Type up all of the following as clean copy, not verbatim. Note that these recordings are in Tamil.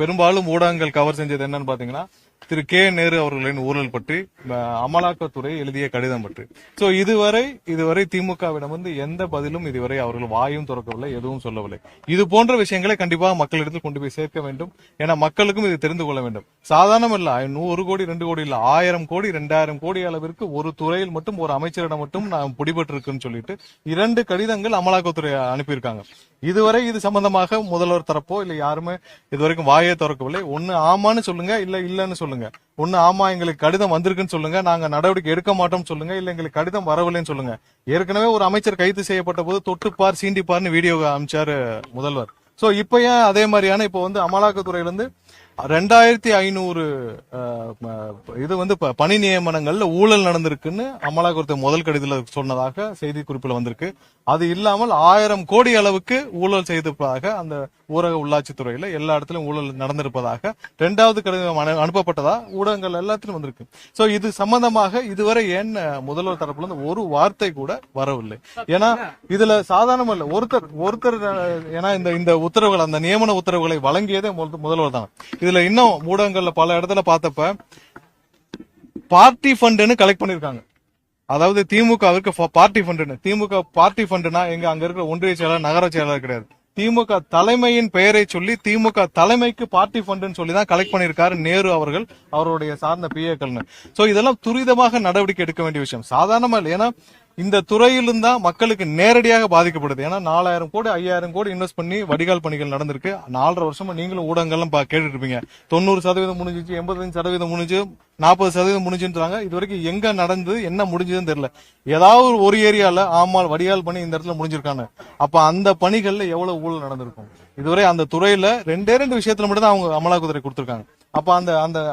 பெரும்பாலும் ஊடகங்கள் கவர் செஞ்சது என்னன்னு பாத்தீங்கன்னா திரு கே நேரு அவர்களின் ஊழல் பற்றி அமலாக்கத்துறை எழுதிய கடிதம் பற்றி. சோ இதுவரை திமுகவிடம் வந்து எந்த பதிலும் இதுவரை அவர்கள் வாயும் திறக்கவில்லை, எதுவும் சொல்லவில்லை. இது போன்ற விஷயங்களை கண்டிப்பாக மக்களிடத்தில் கொண்டு போய் சேர்க்க வேண்டும். ஏன்னா மக்களுக்கும் இது தெரிந்து கொள்ள வேண்டும். சாதாரணம் இல்ல, 1 கோடி 2 கோடி இல்ல, 1000 கோடி 2000 கோடி அளவிற்கு ஒரு துறையில் மட்டும் ஒரு அமைச்சரிடம் மட்டும் நான் பிடிபட்டு இருக்குன்னு சொல்லிட்டு 2 கடிதங்கள் அமலாக்கத்துறை அனுப்பியிருக்காங்க. இதுவரை இது சம்பந்தமாக முதல்வர் தரப்போ இல்ல யாருமே இதுவரைக்கும் வாயே திறக்கவில்லை. ஒன்னு ஆமான்னு சொல்லுங்க, இல்ல இல்லன்னு சொல்லுங்க. ஒன்னு ஆமா எங்களுக்கு கடிதம் வந்திருக்குன்னு சொல்லுங்க, நாங்க நடவடிக்கை எடுக்க மாட்டோம் சொல்லுங்க, இல்ல எங்களுக்கு கடிதம் வரவில்லைன்னு சொல்லுங்க. ஏற்கனவே ஒரு அமைச்சர் கைது செய்யப்பட்ட போது தொட்டுப்பார் சீண்டிப்பார்னு வீடியோ அமைச்சாரு முதல்வர். சோ இப்ப ஏன் அதே மாதிரியான இப்ப வந்து அமலாக்கத்துறையில இருந்து 2500 இது வந்து பணி நியமனங்கள்ல ஊழல் நடந்திருக்குன்னு அமலாக்கத்துறை முதல் கடிதத்தில் சொன்னதாக செய்தி குறிப்பில் வந்திருக்கு. அது இல்லாமல் 1000 கோடி அளவுக்கு ஊழல் செய்திருப்பதாக அந்த ஊரக உள்ளாட்சி துறையில எல்லா இடத்திலும் ஊழல் நடந்திருப்பதாக 2வது கடிதம் அனுப்பப்பட்டதா ஊடகங்கள் எல்லாத்திலும் வந்திருக்கு. சோ இது சம்பந்தமாக இதுவரை ஏன் முதல்வர் தரப்புல இருந்து ஒரு வார்த்தை கூட வரவில்லை. ஏன்னா இதுல சாதாரணம் இல்ல, ஒருத்தர் ஏன்னா இந்த உத்தரவுகள் அந்த நியமன உத்தரவுகளை வழங்கியதே முதல்வர் தான். இதுல இன்னும் ஊடகங்கள்ல பல இடத்துல பார்த்தப்ப பார்ட்டி ஃபண்ட்னு கலெக்ட் பண்ணிருக்காங்க. அதாவது திமுகவிற்கு பார்ட்டி ஃபண்ட், திமுக பார்ட்டி ஃபண்ட்னா எங்க அங்க இருக்கிற ஒன்றிய செயலாளர் நகர செயலாளர் கிடையாது. திமுக தலைமையின் பெயரை சொல்லி திமுக தலைமைக்கு பார்ட்டி ஃபண்ட் சொல்லி தான் கலெக்ட் பண்ணிருக்காரு நேரு அவர்கள், அவருடைய சார்ந்த பிஏக்கள்னு. சோ இதெல்லாம் துரிதமாக நடவடிக்கை எடுக்க வேண்டிய விஷயம், சாதாரணமா இல்லை. ஏன்னா இந்த துறையிலும் தான் மக்களுக்கு நேரடியாக பாதிக்கப்படுது. ஏன்னா 4000 கோடி 5000 கோடி இன்வெஸ்ட் பண்ணி வடிகால் பணிகள் நடந்திருக்கு. 4.5 வருஷமா நீங்களும் ஊடகங்கள்லாம் கேட்டுட்டு இருப்பீங்க. 90% முடிஞ்சிச்சு, 85% முடிஞ்சு, 40% முடிஞ்சுன்றாங்க. இது வரைக்கும் எங்க நடந்தது என்ன முடிஞ்சதுன்னு தெரியல. ஏதாவது ஒரு ஏரியால ஆமால் வடிகால் பணி இந்த இடத்துல முடிஞ்சிருக்காங்க. அப்ப அந்த பணிகள்ல எவ்வளவு ஊழல் நடந்திருக்கும்? இதுவரை அந்த துறையில 2 விஷயத்துல மட்டும் தான் அவங்க அமலாக்கத்துறை கொடுத்திருக்காங்க. அப்ப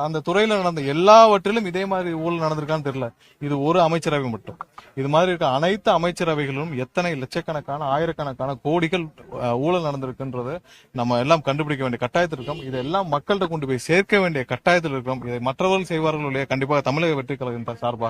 அந்த துறையில நடந்த எல்லாவற்றிலும் இதே மாதிரி ஊழல் நடந்திருக்கான்னு தெரியல. இது ஒரு அமைச்சரவை மட்டும். இது மாதிரி இருக்க அனைத்து அமைச்சரவைகளிலும் எத்தனை லட்சக்கணக்கான ஆயிரக்கணக்கான கோடிகள் ஊழல் நடந்திருக்குன்றது நம்ம எல்லாம் கண்டுபிடிக்க வேண்டிய கட்டாயத்தில் இருக்கோம். இதெல்லாம் மக்கள்கிட்ட கொண்டு போய் சேர்க்க வேண்டிய கட்டாயத்தில் இருக்கிறோம். இதை மற்றவர்கள் செய்வார்கள் இல்லையா? கண்டிப்பாக தமிழக வெற்றி கழகம் சார்பாக